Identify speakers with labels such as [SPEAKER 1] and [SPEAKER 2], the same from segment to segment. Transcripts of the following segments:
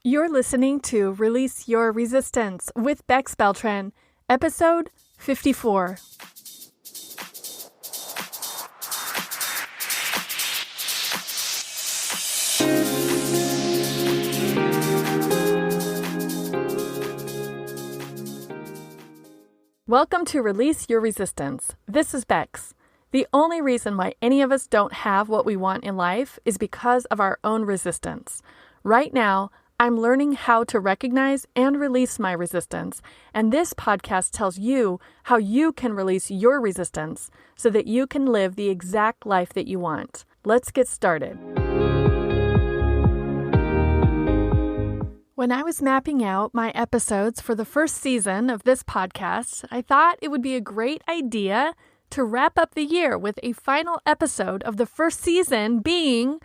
[SPEAKER 1] You're listening to Release Your Resistance with Bex Beltran, episode 54. Welcome to Release Your Resistance. This is Bex. The only reason why any of us don't have what we want in life is because of our own resistance. Right now, I'm learning how to recognize and release my resistance, and this podcast tells you how you can release your resistance so that you can live the exact life that you want. Let's get started. When I was mapping out my episodes for the first season of this podcast, I thought it would be a great idea to wrap up the year with a final episode of the first season being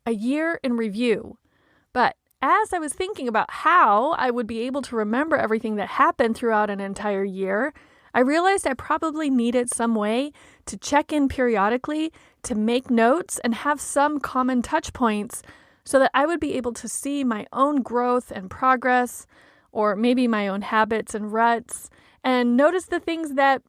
[SPEAKER 1] a year in review. But as I was thinking about how I would be able to remember everything that happened throughout an entire year, I realized I probably needed some way to check in periodically, to make notes, and have some common touch points so that I would be able to see my own growth and progress, or maybe my own habits and ruts, and notice the things that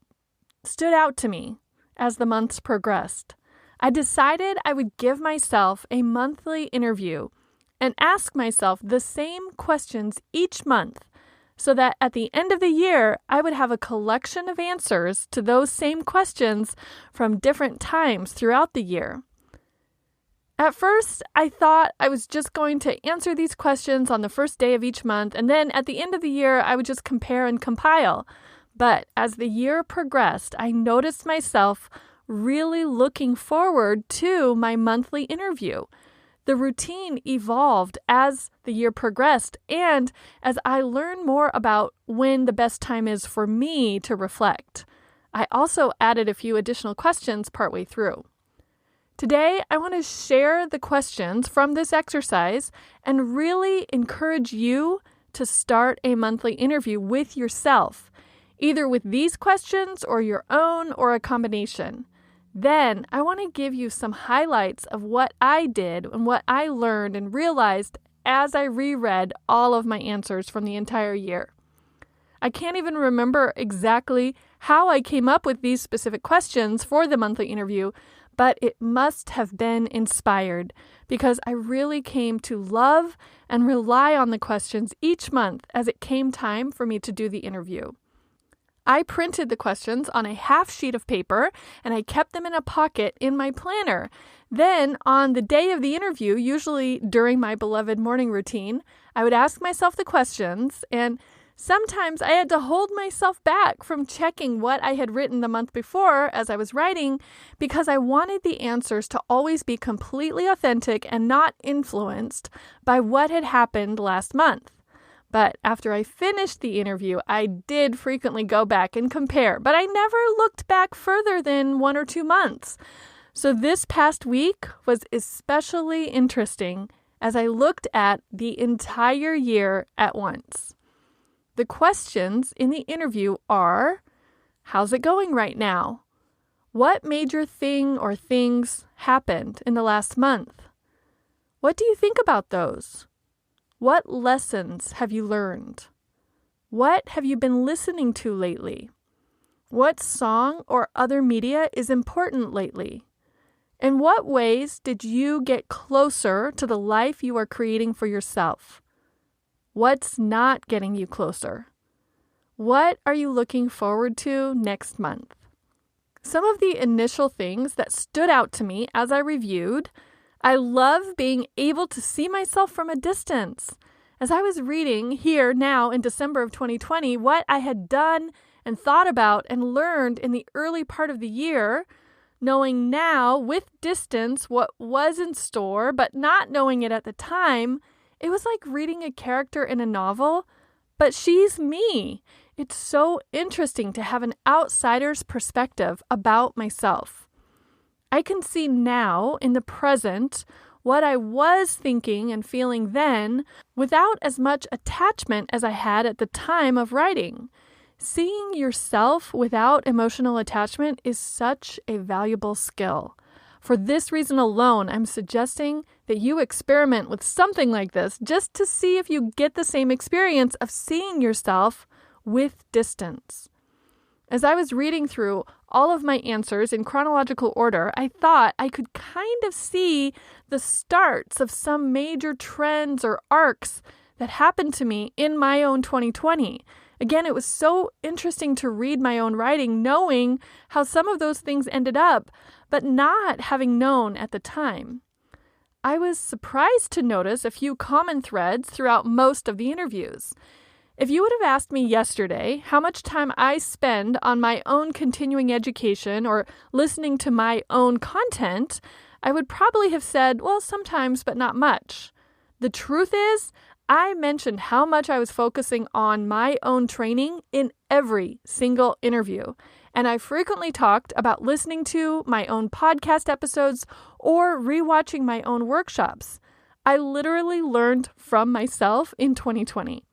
[SPEAKER 1] stood out to me as the months progressed. I decided I would give myself a monthly interview and ask myself the same questions each month so that at the end of the year, I would have a collection of answers to those same questions from different times throughout the year. At first, I thought I was just going to answer these questions on the first day of each month, and then at the end of the year, I would just compare and compile. But as the year progressed, I noticed myself really looking forward to my monthly interview. The routine evolved as the year progressed and as I learned more about when the best time is for me to reflect. I also added a few additional questions partway through. Today, I want to share the questions from this exercise and really encourage you to start a monthly interview with yourself, either with these questions or your own or a combination. Then I want to give you some highlights of what I did and what I learned and realized as I reread all of my answers from the entire year. I can't even remember exactly how I came up with these specific questions for the monthly interview, but it must have been inspired because I really came to love and rely on the questions each month as it came time for me to do the interview. I printed the questions on a half sheet of paper and I kept them in a pocket in my planner. Then on the day of the interview, usually during my beloved morning routine, I would ask myself the questions, and sometimes I had to hold myself back from checking what I had written the month before as I was writing because I wanted the answers to always be completely authentic and not influenced by what had happened last month. But after I finished the interview, I did frequently go back and compare, but I never looked back further than 1 or 2 months. So this past week was especially interesting as I looked at the entire year at once. The questions in the interview are, how's it going right now? What major thing or things happened in the last month? What do you think about those? What lessons have you learned? What have you been listening to lately? What song or other media is important lately? In what ways did you get closer to the life you are creating for yourself? What's not getting you closer? What are you looking forward to next month? Some of the initial things that stood out to me as I reviewed: I love being able to see myself from a distance. As I was reading here now in December of 2020 what I had done and thought about and learned in the early part of the year, knowing now with distance what was in store, but not knowing it at the time, it was like reading a character in a novel, but she's me. It's so interesting to have an outsider's perspective about myself. I can see now, in the present, what I was thinking and feeling then without as much attachment as I had at the time of writing. Seeing yourself without emotional attachment is such a valuable skill. For this reason alone, I'm suggesting that that you experiment with something like this just to see if you get the same experience of seeing yourself with distance. As I was reading through all of my answers in chronological order, I thought I could kind of see the starts of some major trends or arcs that happened to me in my own 2020. Again, it was so interesting to read my own writing, knowing how some of those things ended up, but not having known at the time. I was surprised to notice a few common threads throughout most of the interviews. If you would have asked me yesterday how much time I spend on my own continuing education or listening to my own content, I would probably have said, well, sometimes, but not much. The truth is, I mentioned how much I was focusing on my own training in every single interview. And I frequently talked about listening to my own podcast episodes or rewatching my own workshops. I literally learned from myself in 2020.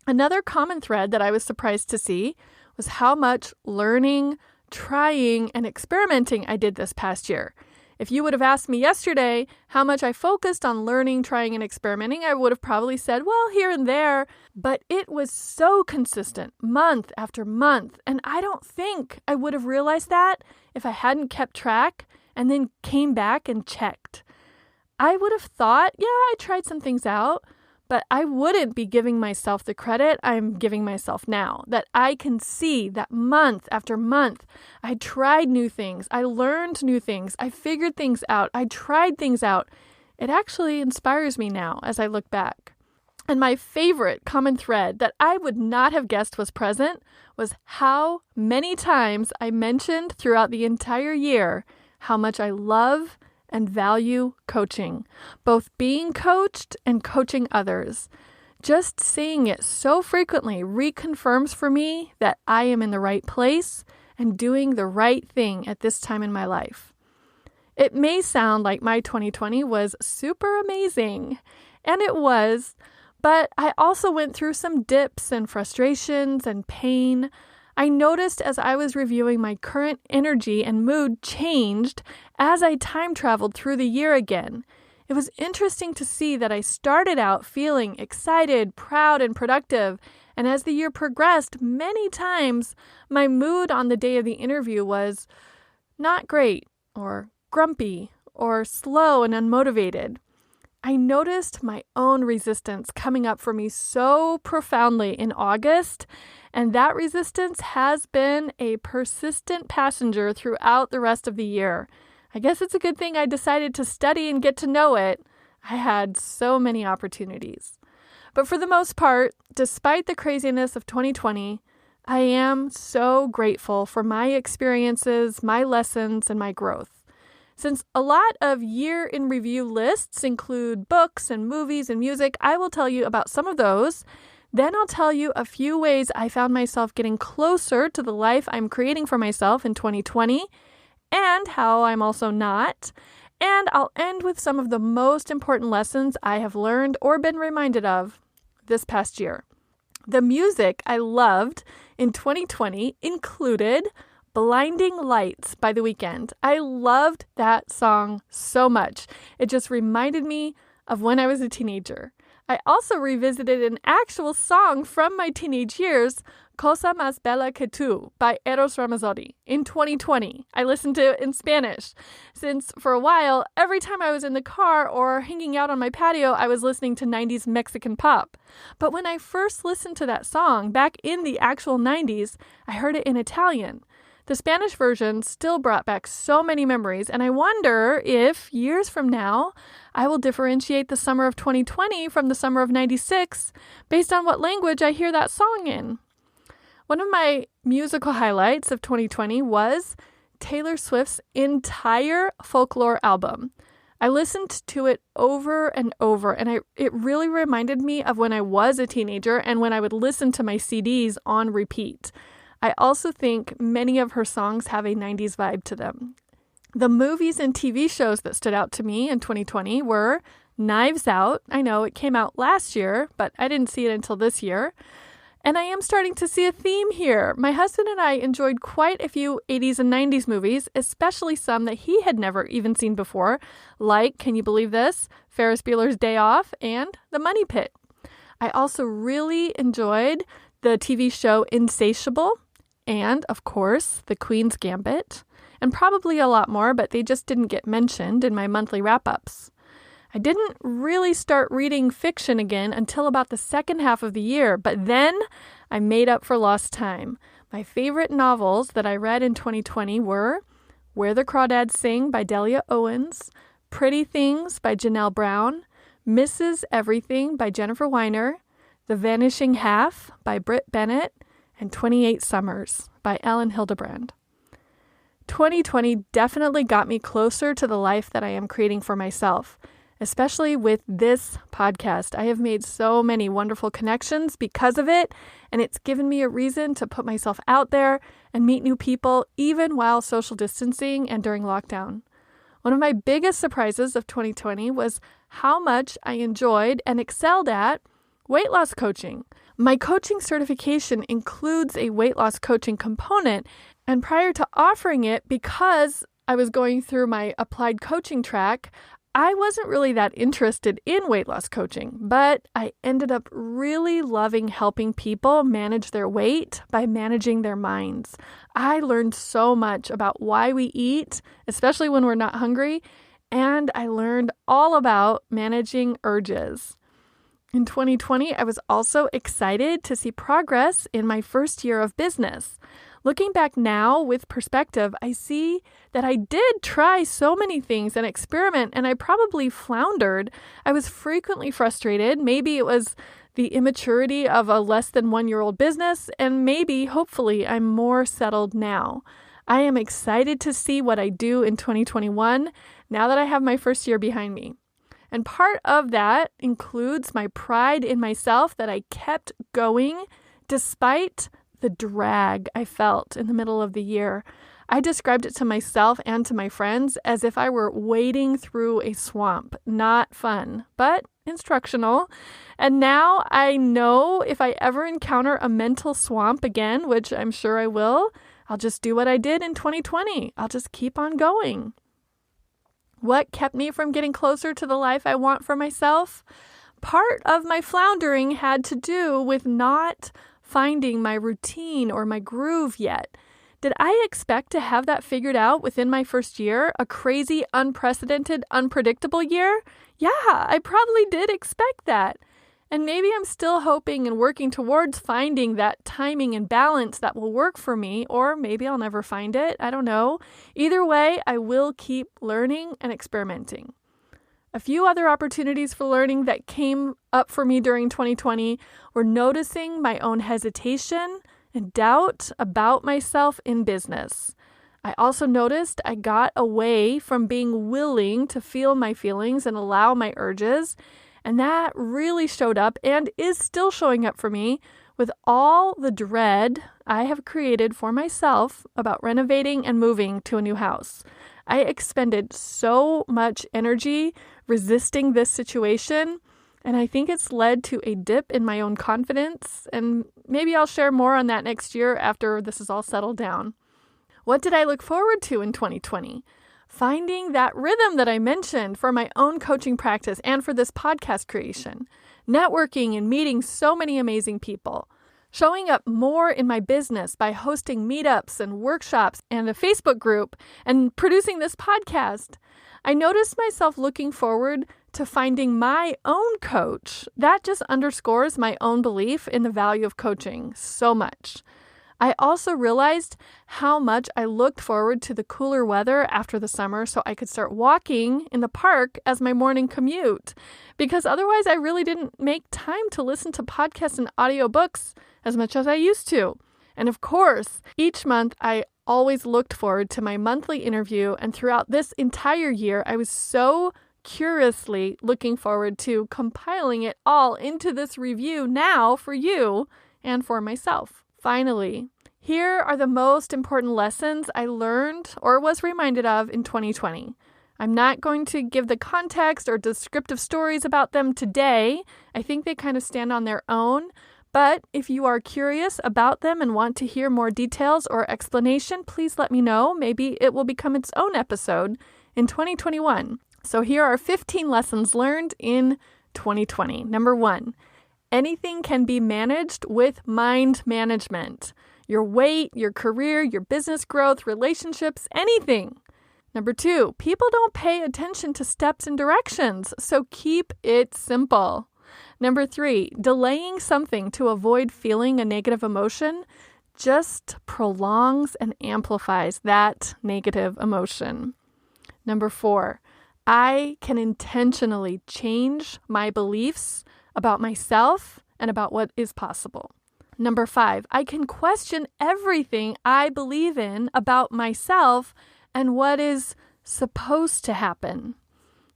[SPEAKER 1] Another common thread that I was surprised to see was how much learning, trying, and experimenting I did this past year. If you would have asked me yesterday how much I focused on learning, trying, and experimenting, I would have probably said, well, here and there. But it was so consistent, month after month. And I don't think I would have realized that if I hadn't kept track and then came back and checked. I would have thought, yeah, I tried some things out, but I wouldn't be giving myself the credit I'm giving myself now, that I can see that month after month, I tried new things, I learned new things, I figured things out, I tried things out. It actually inspires me now as I look back. And my favorite common thread that I would not have guessed was present was how many times I mentioned throughout the entire year how much I love and value coaching, both being coached and coaching others. Just saying it so frequently reconfirms for me that I am in the right place and doing the right thing at this time in my life. It may sound like my 2020 was super amazing, and it was, but I also went through some dips and frustrations and pain. I noticed as I was reviewing my current energy and mood changed as I time traveled through the year again. It was interesting to see that I started out feeling excited, proud, and productive, and as the year progressed, many times my mood on the day of the interview was not great, or grumpy, or slow and unmotivated. I noticed my own resistance coming up for me so profoundly in August, and that resistance has been a persistent passenger throughout the rest of the year. I guess it's a good thing I decided to study and get to know it. I had so many opportunities. But for the most part, despite the craziness of 2020, I am so grateful for my experiences, my lessons, and my growth. Since a lot of year in review lists include books and movies and music, I will tell you about some of those. Then I'll tell you a few ways I found myself getting closer to the life I'm creating for myself in 2020 and how I'm also not. And I'll end with some of the most important lessons I have learned or been reminded of this past year. The music I loved in 2020 included Blinding Lights by The Weeknd. I loved that song so much. It just reminded me of when I was a teenager. I also revisited an actual song from my teenage years, Cosa Más Bella Que Tú by Eros Ramazzotti in 2020. I listened to it in Spanish, since for a while, every time I was in the car or hanging out on my patio, I was listening to 90s Mexican pop. But when I first listened to that song back in the actual 90s, I heard it in Italian. The Spanish version still brought back so many memories, and I wonder if, years from now, I will differentiate the summer of 2020 from the summer of 96 based on what language I hear that song in. One of my musical highlights of 2020 was Taylor Swift's entire Folklore album. I listened to it over and over, and it really reminded me of when I was a teenager and when I would listen to my CDs on repeat. I also think many of her songs have a 90s vibe to them. The movies and TV shows that stood out to me in 2020 were Knives Out. I know it came out last year, but I didn't see it until this year. And I am starting to see a theme here. My husband and I enjoyed quite a few 80s and 90s movies, especially some that he had never even seen before, like, can you believe this? Ferris Bueller's Day Off and The Money Pit. I also really enjoyed the TV show Insatiable and, of course, The Queen's Gambit, and probably a lot more, but they just didn't get mentioned in my monthly wrap-ups. I didn't really start reading fiction again until about the second half of the year, but then I made up for lost time. My favorite novels that I read in 2020 were Where the Crawdads Sing by Delia Owens, Pretty Things by Janelle Brown, Mrs. Everything by Jennifer Weiner, The Vanishing Half by Britt Bennett, and 28 Summers by Ellen Hildebrand. 2020 definitely got me closer to the life that I am creating for myself. Especially with this podcast. I have made so many wonderful connections because of it, and it's given me a reason to put myself out there and meet new people, even while social distancing and during lockdown. One of my biggest surprises of 2020 was how much I enjoyed and excelled at weight loss coaching. My coaching certification includes a weight loss coaching component, and prior to offering it, because I was going through my applied coaching track, I wasn't really that interested in weight loss coaching, but I ended up really loving helping people manage their weight by managing their minds. I learned so much about why we eat, especially when we're not hungry, and I learned all about managing urges. In 2020, I was also excited to see progress in my first year of business. Looking back now with perspective, I see that I did try so many things and experiment, and I probably floundered. I was frequently frustrated. Maybe it was the immaturity of a less than 1-year-old business, and maybe, hopefully, I'm more settled now. I am excited to see what I do in 2021 now that I have my first year behind me. And part of that includes my pride in myself that I kept going despite the drag I felt in the middle of the year. I described it to myself and to my friends as if I were wading through a swamp. Not fun, but instructional. And now I know if I ever encounter a mental swamp again, which I'm sure I will, I'll just do what I did in 2020. I'll just keep on going. What kept me from getting closer to the life I want for myself? Part of my floundering had to do with not finding my routine or my groove yet. Did I expect to have that figured out within my first year? A crazy, unprecedented, unpredictable year? Yeah, I probably did expect that. And maybe I'm still hoping and working towards finding that timing and balance that will work for me, or maybe I'll never find it. I don't know. Either way, I will keep learning and experimenting. A few other opportunities for learning that came up for me during 2020 were noticing my own hesitation and doubt about myself in business. I also noticed I got away from being willing to feel my feelings and allow my urges, and that really showed up and is still showing up for me with all the dread I have created for myself about renovating and moving to a new house. I expended so much energy resisting this situation, and I think it's led to a dip in my own confidence, and maybe I'll share more on that next year after this is all settled down. What did I look forward to in 2020? Finding that rhythm that I mentioned for my own coaching practice and for this podcast creation. Networking and meeting so many amazing people. Showing up more in my business by hosting meetups and workshops and a Facebook group and producing this podcast. I noticed myself looking forward to finding my own coach. That just underscores my own belief in the value of coaching so much. I also realized how much I looked forward to the cooler weather after the summer so I could start walking in the park as my morning commute, because otherwise I really didn't make time to listen to podcasts and audiobooks as much as I used to. And of course, each month I always looked forward to my monthly interview, and throughout this entire year, I was so curiously looking forward to compiling it all into this review now for you and for myself. Finally, here are the most important lessons I learned or was reminded of in 2020. I'm not going to give the context or descriptive stories about them today. I think they kind of stand on their own, But if you are curious about them and want to hear more details or explanation, please let me know. Maybe it will become its own episode in 2021. So here are 15 lessons learned in 2020. Number 1, anything can be managed with mind management. Your weight, your career, your business growth, relationships, anything. Number 2, people don't pay attention to steps and directions, so keep it simple. Number 3, delaying something to avoid feeling a negative emotion just prolongs and amplifies that negative emotion. Number 4, I can intentionally change my beliefs about myself and about what is possible. Number 5, I can question everything I believe in about myself and what is supposed to happen.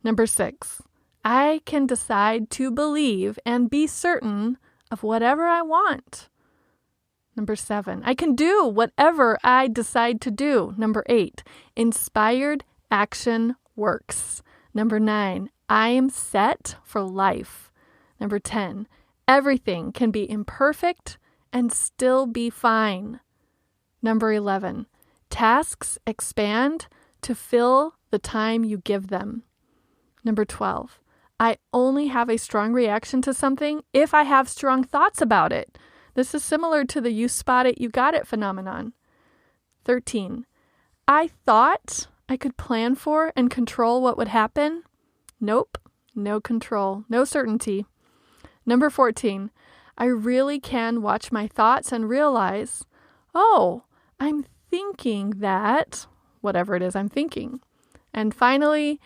[SPEAKER 1] Number 6, I can decide to believe and be certain of whatever I want. Number 7, I can do whatever I decide to do. Number 8, inspired action works. Number 9, I am set for life. Number 10, everything can be imperfect and still be fine. Number 11, tasks expand to fill the time you give them. Number 12, I only have a strong reaction to something if I have strong thoughts about it. This is similar to the you spot it, you got it phenomenon. 13, I thought I could plan for and control what would happen. Nope, no control, no certainty. Number 14, I really can watch my thoughts and realize, oh, I'm thinking that, whatever it is I'm thinking. And finally,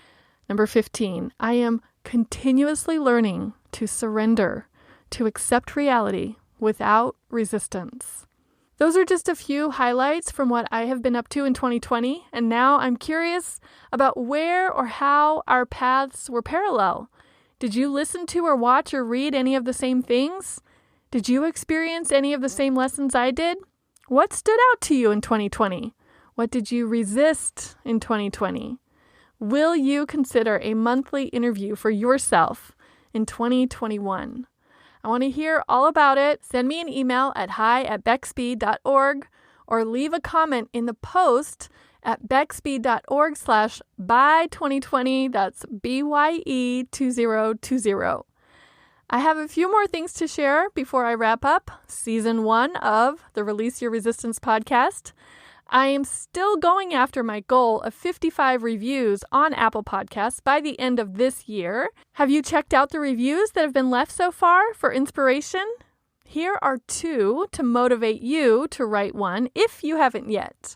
[SPEAKER 1] number 15, I am continuously learning to surrender, to accept reality without resistance. Those are just a few highlights from what I have been up to in 2020, and now I'm curious about where or how our paths were parallel. Did you listen to or watch or read any of the same things? Did you experience any of the same lessons I did? What stood out to you in 2020? What did you resist in 2020? Will you consider a monthly interview for yourself in 2021? I want to hear all about it. Send me an email at hi@bexb.org or leave a comment in the post at bexb.org/by2020. That's BYE2020. I have a few more things to share before I wrap up Season 1 of the Release Your Resistance podcast. I am still going after my goal of 55 reviews on Apple Podcasts by the end of this year. Have you checked out the reviews that have been left so far for inspiration? Here are 2 to motivate you to write one if you haven't yet.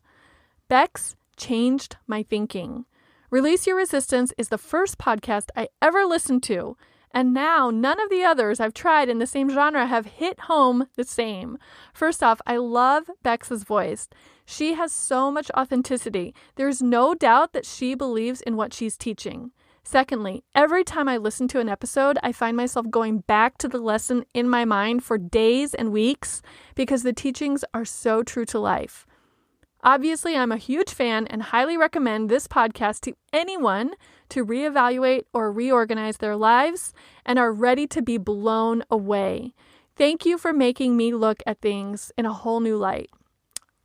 [SPEAKER 1] Bex changed my thinking. Release Your Resistance is the first podcast I ever listened to, and now none of the others I've tried in the same genre have hit home the same. First off, I love Bex's voice. She has so much authenticity. There's no doubt that she believes in what she's teaching. Secondly, every time I listen to an episode, I find myself going back to the lesson in my mind for days and weeks because the teachings are so true to life. Obviously, I'm a huge fan and highly recommend this podcast to anyone to reevaluate or reorganize their lives and are ready to be blown away. Thank you for making me look at things in a whole new light.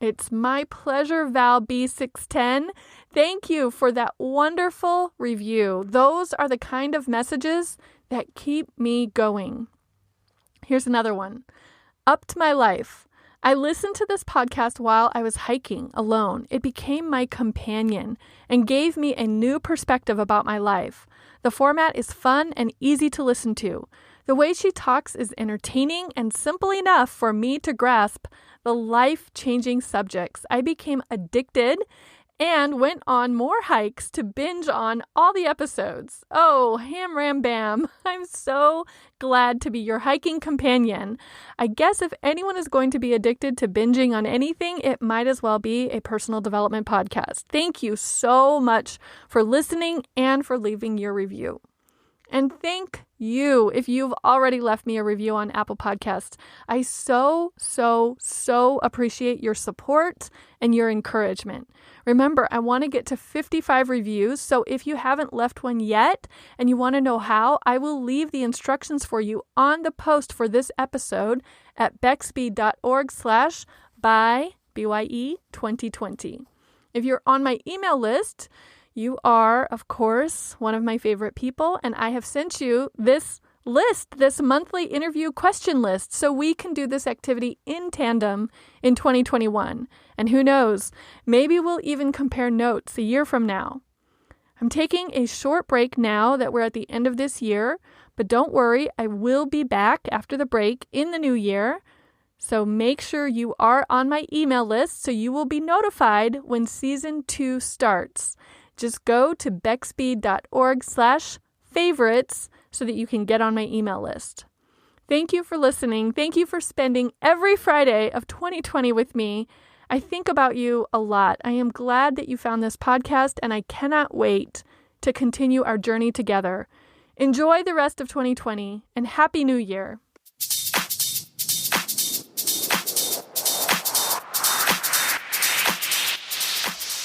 [SPEAKER 1] It's my pleasure, Val B610. Thank you for that wonderful review. Those are the kind of messages that keep me going. Here's another one. Up to my life. I listened to this podcast while I was hiking alone. It became my companion and gave me a new perspective about my life. The format is fun and easy to listen to. The way she talks is entertaining and simple enough for me to grasp the life-changing subjects. I became addicted and went on more hikes to binge on all the episodes. Oh, ham ram bam. I'm so glad to be your hiking companion. I guess if anyone is going to be addicted to binging on anything, it might as well be a personal development podcast. Thank you so much for listening and for leaving your review. And thank you if you've already left me a review on Apple Podcasts. I so appreciate your support and your encouragement. Remember, I want to get to 55 reviews, so if you haven't left one yet and you want to know how, I will leave the instructions for you on the post for this episode at bexb.org/BYE2020. If you're on my email list, you are, of course, one of my favorite people, and I have sent you this list, this monthly interview question list, so we can do this activity in tandem in 2021. And who knows, maybe we'll even compare notes a year from now. I'm taking a short break now that we're at the end of this year, but don't worry, I will be back after the break in the new year. So make sure you are on my email list so you will be notified when season 2 starts. Just go to bexb.org/favorites so that you can get on my email list. Thank you for listening. Thank you for spending every Friday of 2020 with me. I think about you a lot. I am glad that you found this podcast, and I cannot wait to continue our journey together. Enjoy the rest of 2020, and Happy New Year.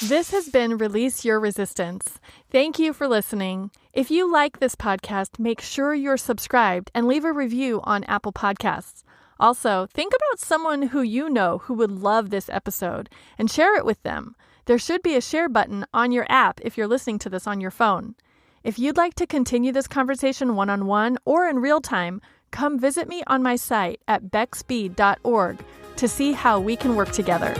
[SPEAKER 1] This has been Release Your Resistance. Thank you for listening. If you like this podcast, make sure you're subscribed and leave a review on Apple Podcasts. Also, think about someone who you know who would love this episode and share it with them. There should be a share button on your app if you're listening to this on your phone. If you'd like to continue this conversation one-on-one or in real time, come visit me on my site at bexb.org to see how we can work together.